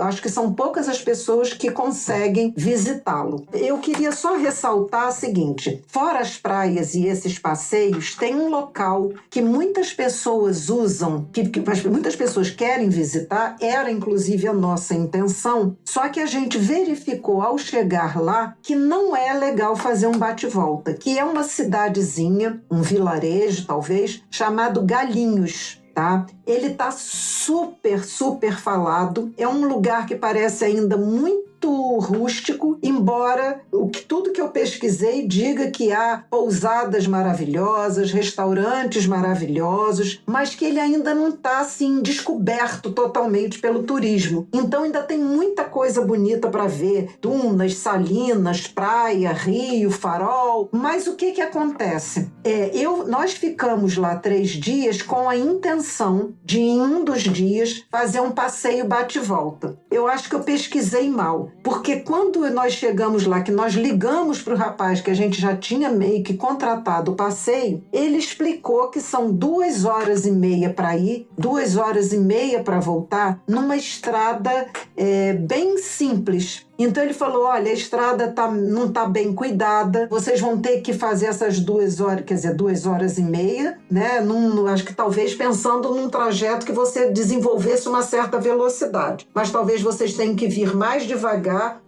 acho que são poucas as pessoas que conseguem visitá-lo. Eu queria só ressaltar o seguinte: fora as praias e esses passeios, tem um local que muitas pessoas usam, que muitas pessoas querem visitar, era inclusive a nossa intenção, só que a gente verificou ao chegar lá que não é legal fazer um bate-volta, que é uma cidadezinha, um vilarejo talvez, chamado Galinhos. Tá? Ele está super, super falado. É um lugar que parece ainda muito rústico, embora tudo que eu pesquisei diga que há pousadas maravilhosas, restaurantes maravilhosos, mas que ele ainda não está assim descoberto totalmente pelo turismo. Então ainda tem muita coisa bonita para ver: dunas, salinas, praia, rio, farol. Mas o que acontece? Nós ficamos lá 3 dias com a intenção de, em um dos dias, fazer um passeio bate-volta. Eu acho que eu pesquisei mal, porque quando nós chegamos lá, que nós ligamos para o rapaz que a gente já tinha meio que contratado o passeio, ele explicou que são 2 horas e meia para ir, 2 horas e meia para voltar, numa estrada bem simples. Então ele falou: olha, a estrada não está bem cuidada, vocês vão ter que fazer essas 2 horas, quer dizer, 2 horas e meia, né? Acho que talvez pensando num trajeto que você desenvolvesse uma certa velocidade, mas talvez vocês tenham que vir mais devagar.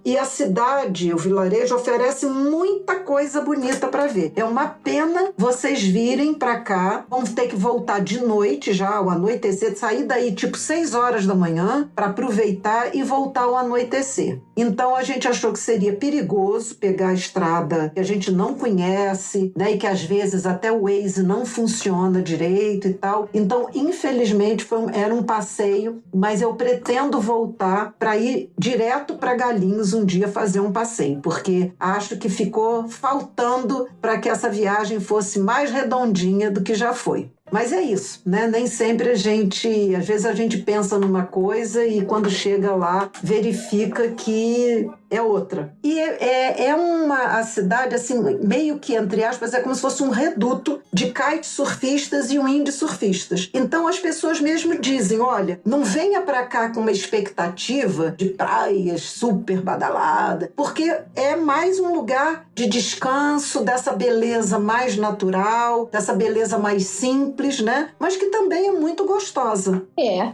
E a cidade, o vilarejo, oferece muita coisa bonita para ver. É uma pena vocês virem para cá, vão ter que voltar de noite já, ao anoitecer, sair daí tipo 6 horas da manhã para aproveitar e voltar ao anoitecer. Então a gente achou que seria perigoso pegar a estrada que a gente não conhece, né, e que às vezes até o Waze não funciona direito e tal. Então, infelizmente, era um passeio, mas eu pretendo voltar para ir direto para Galinhos um dia fazer um passeio, porque acho que ficou faltando para que essa viagem fosse mais redondinha do que já foi. Mas é isso, né? Nem sempre às vezes a gente pensa numa coisa e quando chega lá verifica que é outra. E a cidade, assim, meio que, entre aspas, é como se fosse um reduto de kitesurfistas e windsurfistas. Então as pessoas mesmo dizem, olha, não venha pra cá com uma expectativa de praias super badaladas, porque é mais um lugar de descanso, dessa beleza mais natural, dessa beleza mais simples, né? Mas que também é muito gostosa.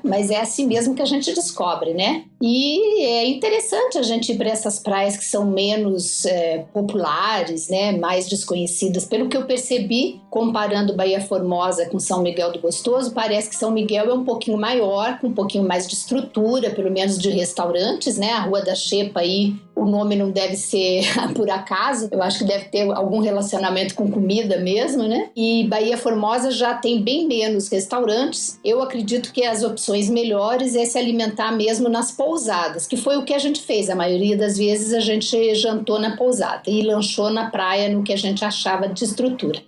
Mas é assim mesmo que a gente descobre, né? E é interessante a gente ir para essas praias que são menos populares, né? Mais desconhecidas. Pelo que eu percebi, comparando Baía Formosa com São Miguel do Gostoso, parece que São Miguel é um pouquinho maior, com um pouquinho mais de estrutura, pelo menos de restaurantes, né? A Rua da Xepa aí, o nome não deve ser por acaso, eu acho que deve ter algum relacionamento com comida mesmo, né? E Baía Formosa já tem bem menos restaurantes. Eu acredito que as opções melhores é se alimentar mesmo nas pousadas, que foi o que a gente fez. A maioria das vezes a gente jantou na pousada e lanchou na praia no que a gente achava de estrutura.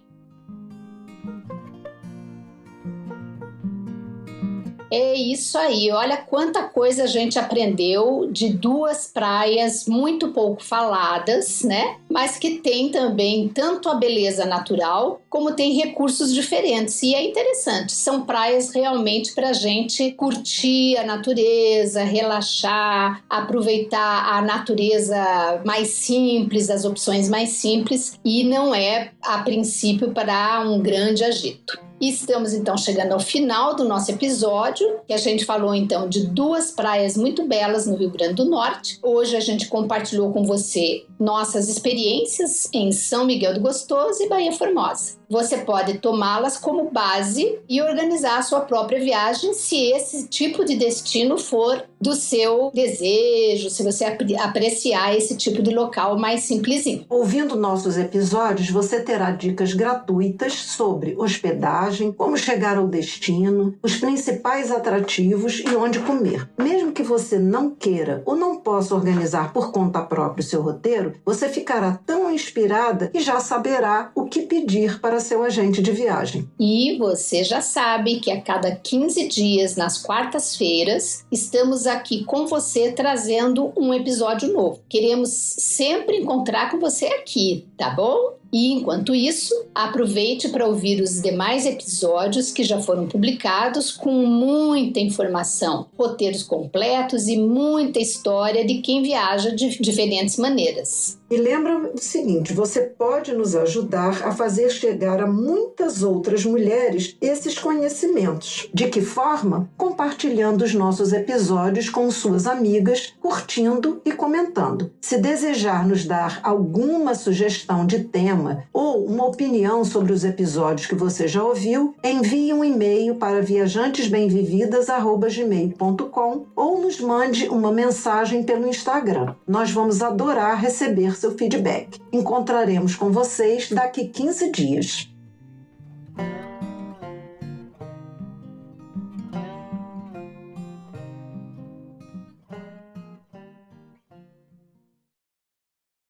É isso aí, olha quanta coisa a gente aprendeu de duas praias muito pouco faladas, né? Mas que tem também tanto a beleza natural, como tem recursos diferentes. E é interessante, são praias realmente para a gente curtir a natureza, relaxar, aproveitar a natureza mais simples, as opções mais simples, e não é, a princípio, para um grande agito. E estamos então chegando ao final do nosso episódio, que a gente falou então de duas praias muito belas no Rio Grande do Norte. Hoje a gente compartilhou com você nossas experiências em São Miguel do Gostoso e Baía Formosa. Você pode tomá-las como base e organizar a sua própria viagem se esse tipo de destino for do seu desejo, se você apreciar esse tipo de local mais simplesinho. Ouvindo nossos episódios, você terá dicas gratuitas sobre hospedagem, como chegar ao destino, os principais atrativos e onde comer. Mesmo que você não queira ou não possa organizar por conta própria o seu roteiro, você ficará tão inspirada que já saberá o que pedir para seu agente de viagem. E você já sabe que a cada 15 dias, nas quartas-feiras, estamos aqui com você trazendo um episódio novo. Queremos sempre encontrar com você aqui, tá bom? E, enquanto isso, aproveite para ouvir os demais episódios que já foram publicados com muita informação, roteiros completos e muita história de quem viaja de diferentes maneiras. E lembra o seguinte, você pode nos ajudar a fazer chegar a muitas outras mulheres esses conhecimentos. De que forma? Compartilhando os nossos episódios com suas amigas, curtindo e comentando. Se desejar nos dar alguma sugestão de tema ou uma opinião sobre os episódios que você já ouviu, envie um e-mail para viajantes-bem-vividas@gmail.com ou nos mande uma mensagem pelo Instagram. Nós vamos adorar receber seu feedback. Encontraremos com vocês daqui 15 dias.